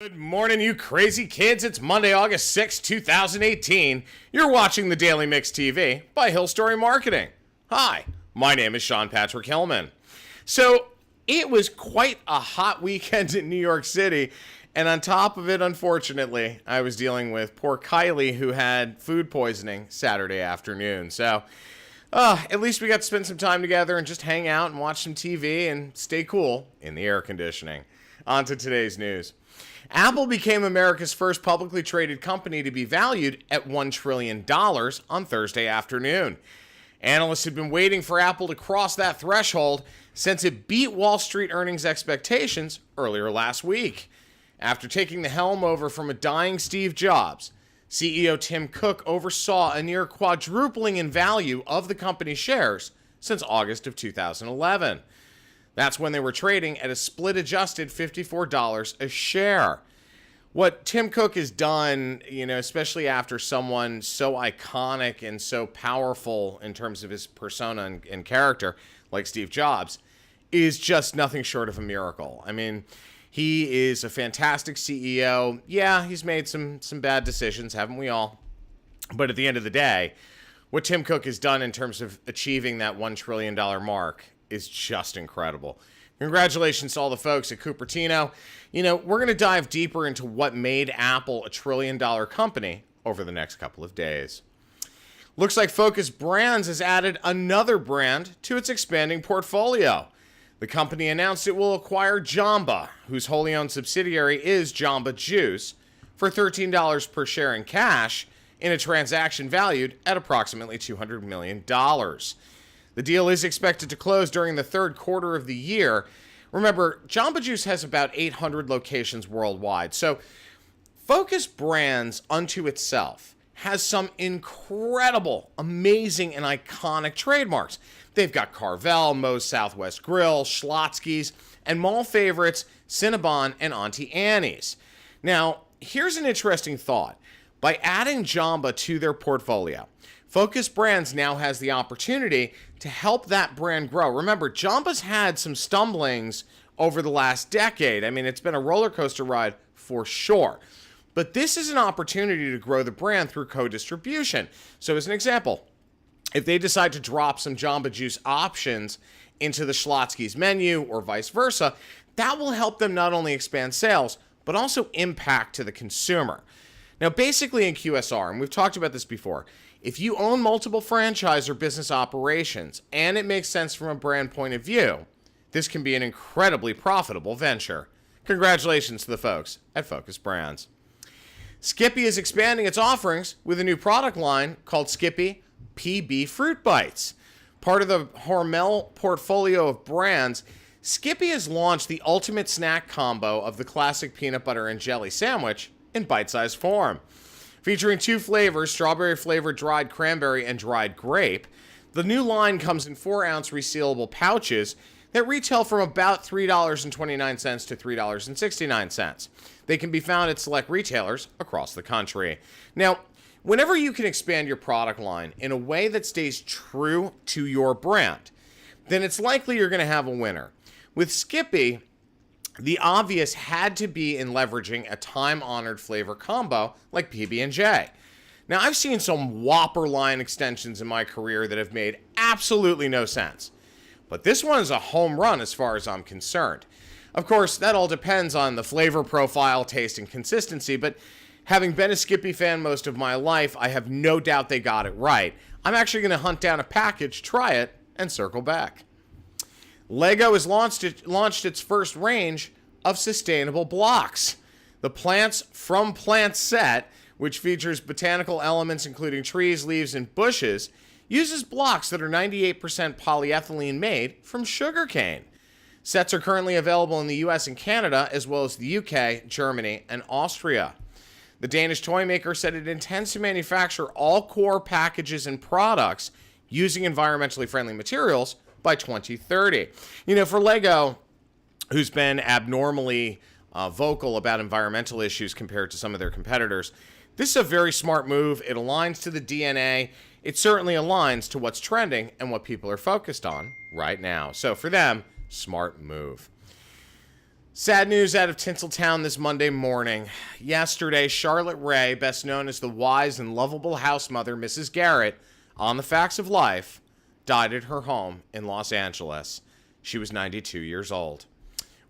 Good morning, you crazy kids. It's Monday, August 6, 2018. You're watching the Daily Mix TV by hillSTORY Marketing. Hi, my name is Sean Patrick Hillman. So, it was quite a hot weekend in New York City, and on top of it, unfortunately, I was dealing with poor Kylie, who had food poisoning Saturday afternoon. So, at least we got to spend some time together and just hang out and watch some TV and stay cool in the air conditioning. On to today's news. Apple became America's first publicly traded company to be valued at $1 trillion on Thursday afternoon. Analysts had been waiting for Apple to cross that threshold since it beat Wall Street earnings expectations earlier last week. After taking the helm over from a dying Steve Jobs, CEO Tim Cook oversaw a near quadrupling in value of the company's shares since August of 2011. That's when they were trading at a split-adjusted $54 a share. What Tim Cook has done, especially after someone so iconic and so powerful in terms of his persona and character, like Steve Jobs, is just nothing short of a miracle. I mean, he is a fantastic CEO. Yeah, he's made some bad decisions, haven't we all? But at the end of the day, what Tim Cook has done in terms of achieving that $1 trillion mark is just incredible. Congratulations to all the folks at Cupertino. We're going to dive deeper into what made Apple a trillion-dollar company over the next couple of days. Looks like Focus Brands has added another brand to its expanding portfolio. The company announced it will acquire Jamba, whose wholly owned subsidiary is Jamba Juice, for $13 per share in cash in a transaction valued at approximately $200 million. The deal is expected to close during the third quarter of the year. Remember, Jamba Juice has about 800 locations worldwide, so Focus Brands unto itself has some incredible, amazing, and iconic trademarks. They've got Carvel, Moe's Southwest Grill, Schlotzsky's, and mall favorites Cinnabon and Auntie Annie's. Now, here's an interesting thought. By adding Jamba to their portfolio, Focus Brands now has the opportunity to help that brand grow. Remember, Jamba's had some stumblings over the last decade. I mean, it's been a roller coaster ride for sure. But this is an opportunity to grow the brand through co-distribution. So as an example, if they decide to drop some Jamba Juice options into the Schlotzsky's menu or vice versa, that will help them not only expand sales, but also impact to the consumer. Now, basically in QSR, and we've talked about this before, if you own multiple franchise or business operations and it makes sense from a brand point of view, this can be an incredibly profitable venture. Congratulations to the folks at Focus Brands. Skippy is expanding its offerings with a new product line called Skippy PB FruitBytes. Part of the Hormel portfolio of brands, Skippy has launched the ultimate snack combo of the classic peanut butter and jelly sandwich in bite-sized form. Featuring two flavors, strawberry-flavored dried cranberry and dried grape, the new line comes in 4-ounce resealable pouches that retail from about $3.29 to $3.69. They can be found at select retailers across the country. Now, whenever you can expand your product line in a way that stays true to your brand, then it's likely you're going to have a winner. With Skippy, the obvious had to be in leveraging a time-honored flavor combo like PB&J. Now, I've seen some Whopper line extensions in my career that have made absolutely no sense. But this one is a home run as far as I'm concerned. Of course, that all depends on the flavor profile, taste, and consistency, but having been a Skippy fan most of my life, I have no doubt they got it right. I'm actually going to hunt down a package, try it, and circle back. Lego has launched its first range of sustainable blocks. The Plants from Plants set, which features botanical elements including trees, leaves, and bushes, uses blocks that are 98% polyethylene made from sugarcane. Sets are currently available in the US and Canada, as well as the UK, Germany, and Austria. The Danish toy maker said it intends to manufacture all core packages and products using environmentally friendly materials by 2030. For Lego, who's been abnormally vocal about environmental issues compared to some of their competitors, this is a very smart move. It aligns to the DNA. It certainly aligns to what's trending and what people are focused on right now. So for them, smart move. Sad news out of Tinseltown this Monday morning. Yesterday, Charlotte Rae, best known as the wise and lovable house mother Mrs. Garrett on The Facts of Life, died at her home in Los Angeles. She was 92 years old.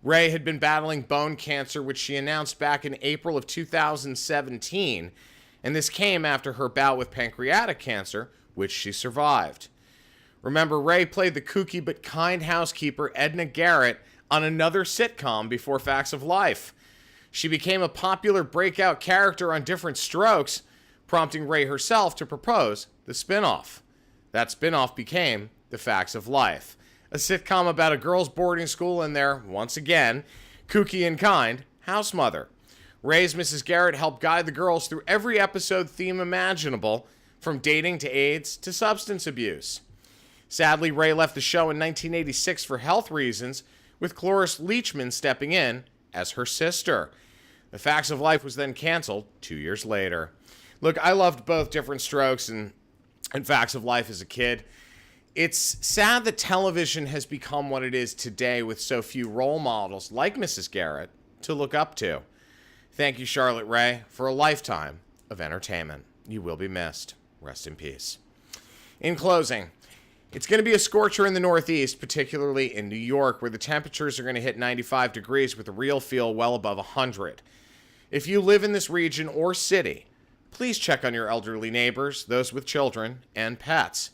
Rae had been battling bone cancer, which she announced back in April of 2017, and this came after her bout with pancreatic cancer, which she survived. Remember, Rae played the kooky but kind housekeeper Edna Garrett on another sitcom before Facts of Life. She became a popular breakout character on Different Strokes, prompting Rae herself to propose the spinoff. That spinoff became The Facts of Life, a sitcom about a girls' boarding school and their, once again, kooky and kind house mother. Rae's Mrs. Garrett helped guide the girls through every episode theme imaginable, from dating to AIDS to substance abuse. Sadly, Rae left the show in 1986 for health reasons, with Cloris Leachman stepping in as her sister. The Facts of Life was then canceled 2 years later. Look, I loved both Different Strokes and Facts of Life as a kid. It's sad that television has become what it is today with so few role models like Mrs. Garrett to look up to. Thank you, Charlotte Rae, for a lifetime of entertainment. You will be missed. Rest in peace. In closing, it's going to be a scorcher in the Northeast, particularly in New York, where the temperatures are going to hit 95 degrees with a real feel well above 100. If you live in this region or city, please check on your elderly neighbors, those with children, and pets.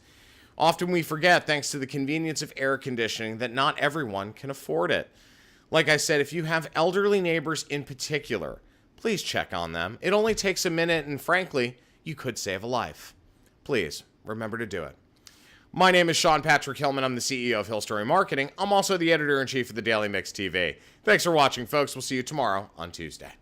Often we forget, thanks to the convenience of air conditioning, that not everyone can afford it. Like I said, if you have elderly neighbors in particular, please check on them. It only takes a minute, and frankly, you could save a life. Please, remember to do it. My name is Sean Patrick Hillman. I'm the CEO of hillSTORY Marketing. I'm also the editor-in-chief of the Daily Mix TV. Thanks for watching, folks. We'll see you tomorrow on Tuesday.